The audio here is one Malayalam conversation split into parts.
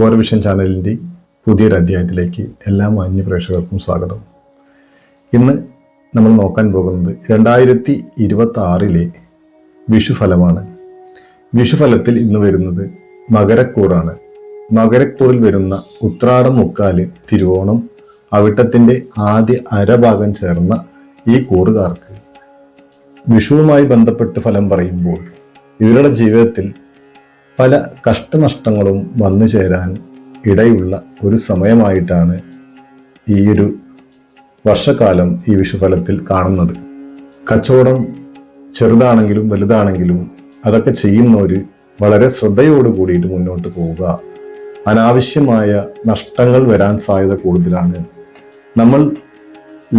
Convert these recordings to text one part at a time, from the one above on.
അഗോര വിഷൻ ചാനലിൻ്റെ പുതിയൊരു അധ്യായത്തിലേക്ക് എല്ലാ മാന്യ പ്രേക്ഷകർക്കും സ്വാഗതം. ഇന്ന് നമ്മൾ നോക്കാൻ പോകുന്നത് 2026 വിഷുഫലമാണ്. വിഷുഫലത്തിൽ ഇന്ന് വരുന്നത് മകരക്കൂറാണ്. മകരക്കൂറിൽ വരുന്ന ഉത്രാടം, മുക്കാല്, തിരുവോണം, അവിട്ടത്തിൻ്റെ ആദ്യ അരഭാഗം ചേർന്ന ഈ കൂറുകാർക്ക് വിഷുവുമായി ബന്ധപ്പെട്ട് ഫലം പറയുമ്പോൾ ഇവരുടെ ജീവിതത്തിൽ പല കഷ്ടനഷ്ടങ്ങളും വന്നു ചേരാൻ ഇടയുള്ള ഒരു സമയമായിട്ടാണ് ഈ ഒരു വർഷക്കാലം ഈ വിഷുഫലത്തിൽ കാണുന്നത്. കച്ചവടം ചെറുതാണെങ്കിലും വലുതാണെങ്കിലും അതൊക്കെ ചെയ്യുന്നവർ വളരെ ശ്രദ്ധയോട് കൂടിയിട്ട് മുന്നോട്ട് പോവുക. അനാവശ്യമായ നഷ്ടങ്ങൾ വരാൻ സാധ്യത കൂടുതലാണ്. നമ്മൾ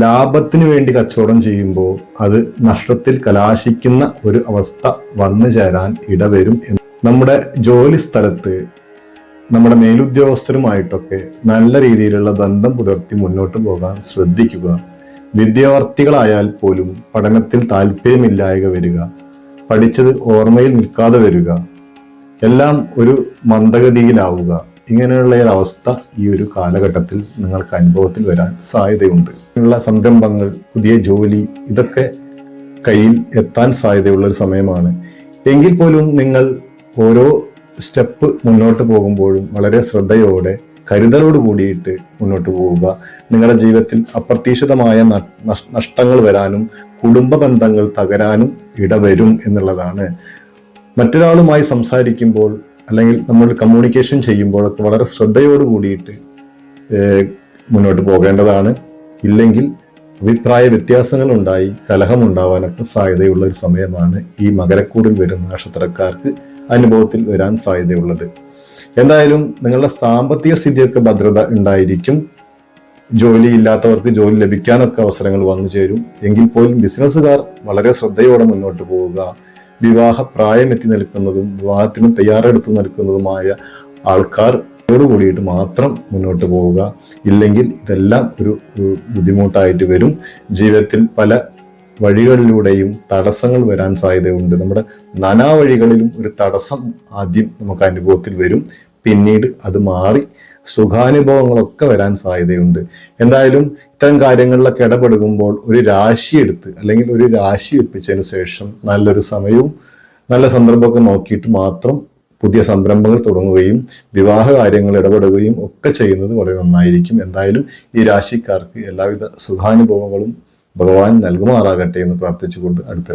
ലാഭത്തിന് വേണ്ടി കച്ചവടം ചെയ്യുമ്പോൾ അത് നഷ്ടത്തിൽ കലാശിക്കുന്ന ഒരു അവസ്ഥ വന്നു ചേരാൻ ഇടവരും. നമ്മുടെ ജോലി സ്ഥലത്ത് നമ്മുടെ മേലുദ്യോഗസ്ഥരുമായിട്ടൊക്കെ നല്ല രീതിയിലുള്ള ബന്ധം പുലർത്തി മുന്നോട്ട് പോകാൻ ശ്രദ്ധിക്കുക. വിദ്യാർത്ഥികളായാൽ പോലും പഠനത്തിൽ താല്പര്യമില്ലായ്ക വരിക, പഠിച്ചത് ഓർമ്മയിൽ നിൽക്കാതെ വരിക, എല്ലാം ഒരു മന്ദഗതിയിലാവുക, ഇങ്ങനെയുള്ള ഒരവസ്ഥ ഈ ഒരു കാലഘട്ടത്തിൽ നിങ്ങൾക്ക് അനുഭവത്തിൽ വരാൻ സാധ്യതയുണ്ട്. ഉള്ള സംരംഭങ്ങൾ, പുതിയ ജോലി, ഇതൊക്കെ കയ്യിൽ എത്താൻ സാധ്യതയുള്ള ഒരു സമയമാണ്. എങ്കിൽ പോലും നിങ്ങൾ ഓരോ സ്റ്റെപ്പ് മുന്നോട്ട് പോകുമ്പോഴും വളരെ ശ്രദ്ധയോടെ കരുതലോട് കൂടിയിട്ട് മുന്നോട്ട് പോവുക. നിങ്ങളുടെ ജീവിതത്തിൽ അപ്രതീക്ഷിതമായ നഷ്ടങ്ങൾ വരാനും കുടുംബ ബന്ധങ്ങൾ തകരാനും ഇടവരും എന്നുള്ളതാണ്. മറ്റൊരാളുമായി സംസാരിക്കുമ്പോൾ അല്ലെങ്കിൽ നമ്മൾ കമ്മ്യൂണിക്കേഷൻ ചെയ്യുമ്പോഴൊക്കെ വളരെ ശ്രദ്ധയോട് കൂടിയിട്ട് മുന്നോട്ട് പോകേണ്ടതാണ്. ഇല്ലെങ്കിൽ അഭിപ്രായ വ്യത്യാസങ്ങൾ ഉണ്ടായി കലഹമുണ്ടാവാനൊക്കെ സാധ്യതയുള്ള ഒരു സമയമാണ് ഈ മകരക്കൂറിൽ വരുന്ന നക്ഷത്രക്കാർക്ക് അനുഭവത്തിൽ വരാൻ സാധ്യതയുള്ളത്. എന്തായാലും നിങ്ങളുടെ സാമ്പത്തിക സ്ഥിതിയൊക്കെ ഭദ്രത ഉണ്ടായിരിക്കും. ജോലി ഇല്ലാത്തവർക്ക് ജോലി ലഭിക്കാനൊക്കെ അവസരങ്ങൾ വന്നു ചേരും. എങ്കിൽ പോലും ബിസിനസ്സുകാർ വളരെ ശ്രദ്ധയോടെ മുന്നോട്ട് പോവുക. വിവാഹ പ്രായം എത്തി നിൽക്കുന്നതും വിവാഹത്തിന് തയ്യാറെടുത്ത് നിൽക്കുന്നതുമായ ആൾക്കാർ കൂടിയിട്ട് മാത്രം മുന്നോട്ട് പോവുക. ഇല്ലെങ്കിൽ ഇതെല്ലാം ഒരു ബുദ്ധിമുട്ടായിട്ട് വരും. ജീവിതത്തിൽ പല വഴികളിലൂടെയും തടസ്സങ്ങൾ വരാൻ സാധ്യതയുണ്ട്. നമ്മുടെ നാനാവഴികളിലും ഒരു തടസ്സം ആദ്യം നമുക്ക് അനുഭവത്തിൽ വരും. പിന്നീട് അത് മാറി സുഖാനുഭവങ്ങളൊക്കെ വരാൻ സാധ്യതയുണ്ട്. എന്തായാലും ഇത്തരം കാര്യങ്ങളിലൊക്കെ ഇടപെടുമ്പോൾ ഒരു രാശി എടുത്ത് അല്ലെങ്കിൽ ഒരു രാശി വെപ്പിച്ചതിന് ശേഷം നല്ലൊരു സമയവും നല്ല സന്ദർഭമൊക്കെ നോക്കിയിട്ട് മാത്രം പുതിയ സംരംഭങ്ങൾ തുടങ്ങുകയും വിവാഹ കാര്യങ്ങൾ ഇടപെടുകയും ഒക്കെ ചെയ്യുന്നത് വളരെ നന്നായിരിക്കും. എന്തായാലും ഈ രാശിക്കാർക്ക് എല്ലാവിധ സുഖാനുഭവങ്ങളും ഭഗവാൻ നൽകുമാറാകട്ടെ എന്ന് പ്രാർത്ഥിച്ചുകൊണ്ട് അടുത്ത